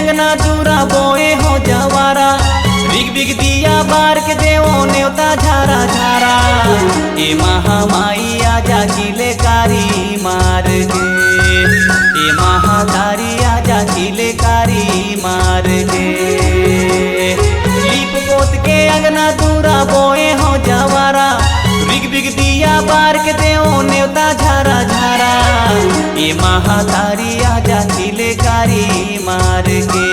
अंगना दूरा बोए हो जवारा, बिग बिग दिया बार के देवो नेवता झारा झारा। ए महामाई आजा किले कारी मार गे, ए महातारी आजा किले कारी मार गे। लीप पोत के अंगना दूरा बोए हो जवारा, बिग बिग दिया बार के देवो नेवता झारा झारा। ए महातारी आजा किले कारी मार गे,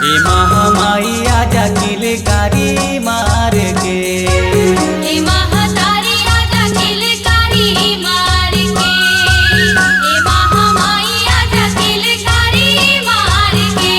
ए महामाई आजा किले कारी मार गे। ए महातारी आजा किले कारी मार के, ए महामाई आजा किले कारी मार के।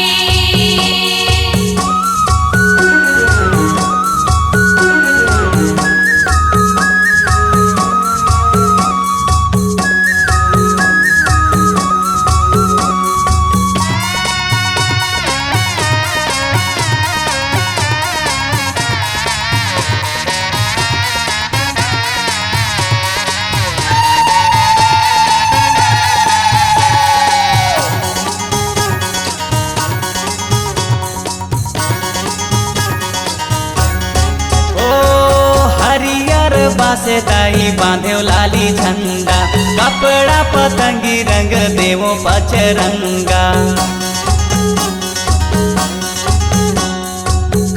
बासे दाई बांधे लाली झंडा, कपड़ा पतंगी रंग देवो पचरंगा।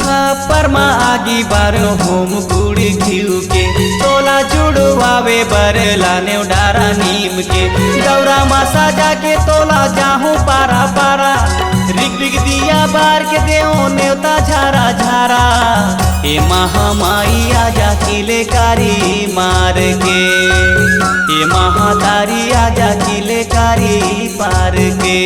खपर मा आगी बार होम गुड़ी घिउ के, तोला जुड़वावे बर लाने डारा नीम के। दौरा मा सजा के तोला जाहू पारा पारा, रिग रिग दिया बार के देवो नेवता झारा झारा। ए महामाई आजा किले कारी मार के, ए महातारी आजा किले कारी पार के।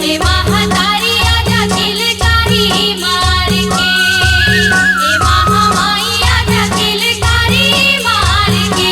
ए महातारी आजा किले कारी मार के, ए महामाई आजा किले कारी मार के।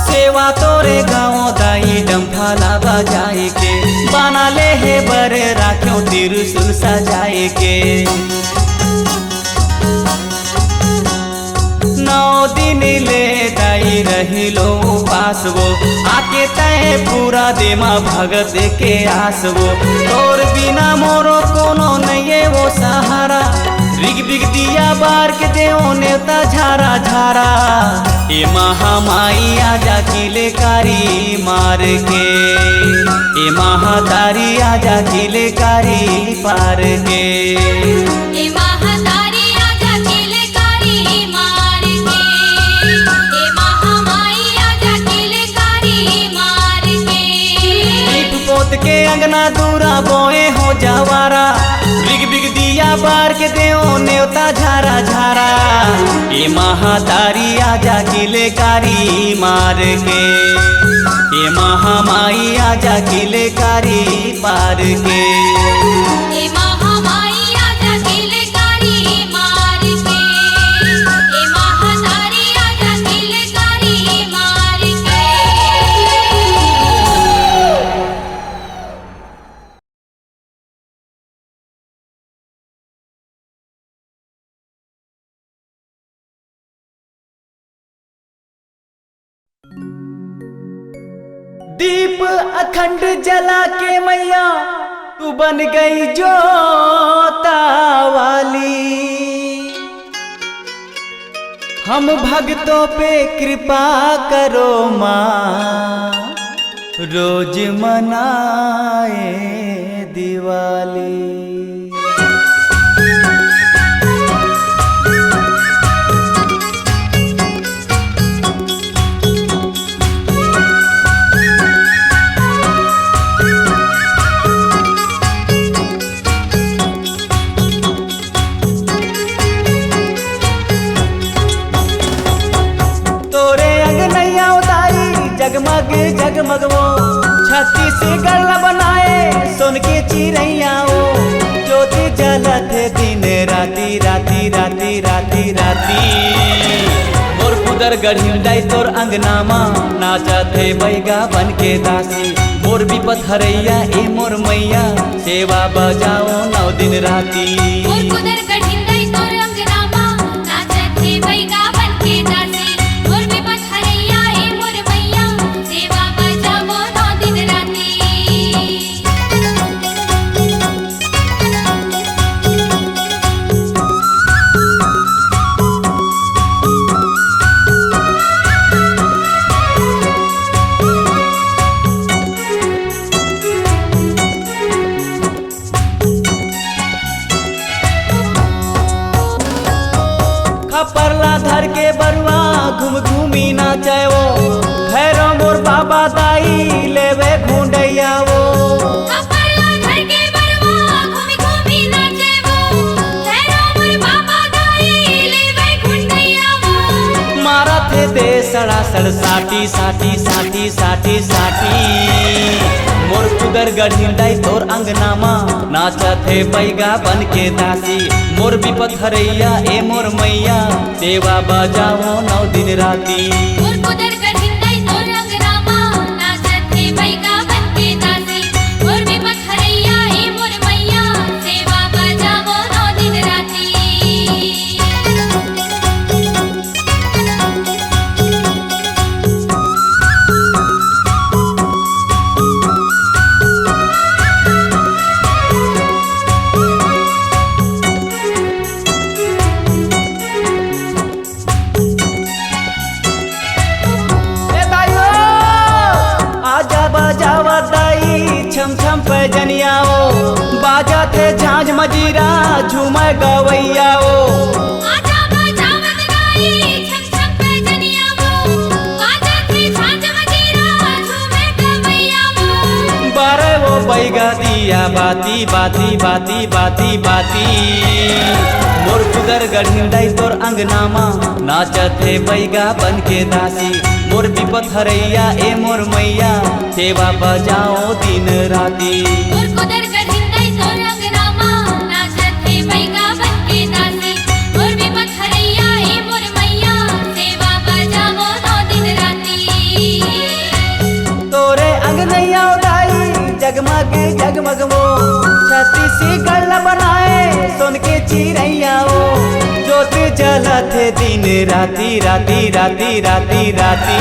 सेवा तोरे गाँव दाई डम्फाला बजाए के, बना ले है बर राख्यो तिरसुल सजाए के। 9 दिन ले दाई रही लो उपास वो, आके तय पूरा देमा भगत के आस वो। तोर बिना मोरो कोनो नहीं वो सहारा, बिग बिग दिया बार के देवो नेवता झारा झारा। ए महामाई आजा किले कारी मार के, ए महातारी आजा किले कारी पार के। ए महातारी आजा किले कारी मार के, ए महामाई आजा किले कारी मार के। लीप पोत के अंगना दूरा बोए हो जवारा, बिग बिग दिया बार के देवो नेवता झारा झारा। ए महातारी आजा किले कारी मार के, ए महामाई आजा किले कारी पार के। ए महामाई आजा किले कारी मार के, ए महातारी आजा किले कारी मार के। दीप अखंड जला के मैया तू बन गई जोता वाली, हम भक्तों पे कृपा करो माँ, रोज मनाए दिवाली। जगमग जगमग वो छत्तीसगढ़ बनाए सोन के चिड़ैया वो ज्योति जलत है दिन राती राती राती राती राती मोर कुदर गढ़िंडाई तोर अंगनामा नाचत है बैगा बन के दासी मोर विपत हरैया ए मोर मैया सेवा बजाओ 9 दिन राती मोर कुदर गढ़िंडाई तोर अंगनामा नाचत हे बैगा बन के दासी मोर विपत हरैया ए मोर मैया सेवा बजावो 9 दिन राती खपरला धर के बरुआ घूम घूमी नाचे वो भैरो मोर बाबा दाई लेवे घुंडैया वो खपरला धर के बरुआ घूमी घूमी नाचे वो भैरो मोर बाबा दाई लेवे घुंडैया वो मारा थे दे सड़ासड़ साटी साटी साटी साटी साटी मोर कुदर गढ़िंडाई तोर अंगनामा नाचत है बैगा बन के दासी मोर विपत हरैया ए मोर मैया सेवा बजाओ 9 दिन राती मोर कुदर गढ़िंडाई तोर अंगनामा नाचत हे बैगा बन के दासी मोर विपत हरैया ए मोर मैया सेवा बजावो 9 दिन राती छम छम पे जनियाओ बाजा थे झांझ मजीरा झूमे गवैया ओ आजा बजावत गाई छम छम पे जनिया वो बाजा थे झांझ मजीरा झूमे गवैया वो बारे वो बैगा दिया बाती बाती बाती बाती बाती मोर कुदर गढ़िंडाई तोर अंगनामा नाचत है बैगा बन के दासी मोर विपत हरैया ए मोर मैया सेवा बजाओ दिन राती मोर कुदर गढ़िंडाई तोर अंगनामा नाचत हे बैगा बन के दासी मोर विपत हरैया ए मोर मैया सेवा बजावो 9 दिन राती तोरे अंगनैया दाई जगमग जगमग वो छत्तीसगढ़ बनाए सोन के चिड़ैया वो ज्योति जलत है दिन राती राती राती राती राती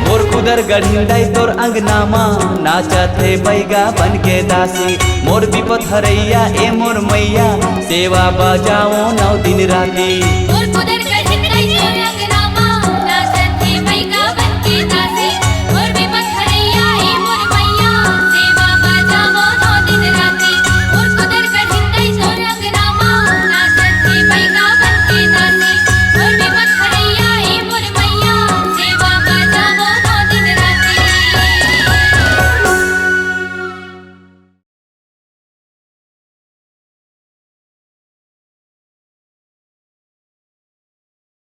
मोर कुदर गढ़िंडाई तोर अंगनामा नाचत है बैगा बन के दासी मोर विपत हरैया ए मोर मैया सेवा बजाओ 9 दिन राती।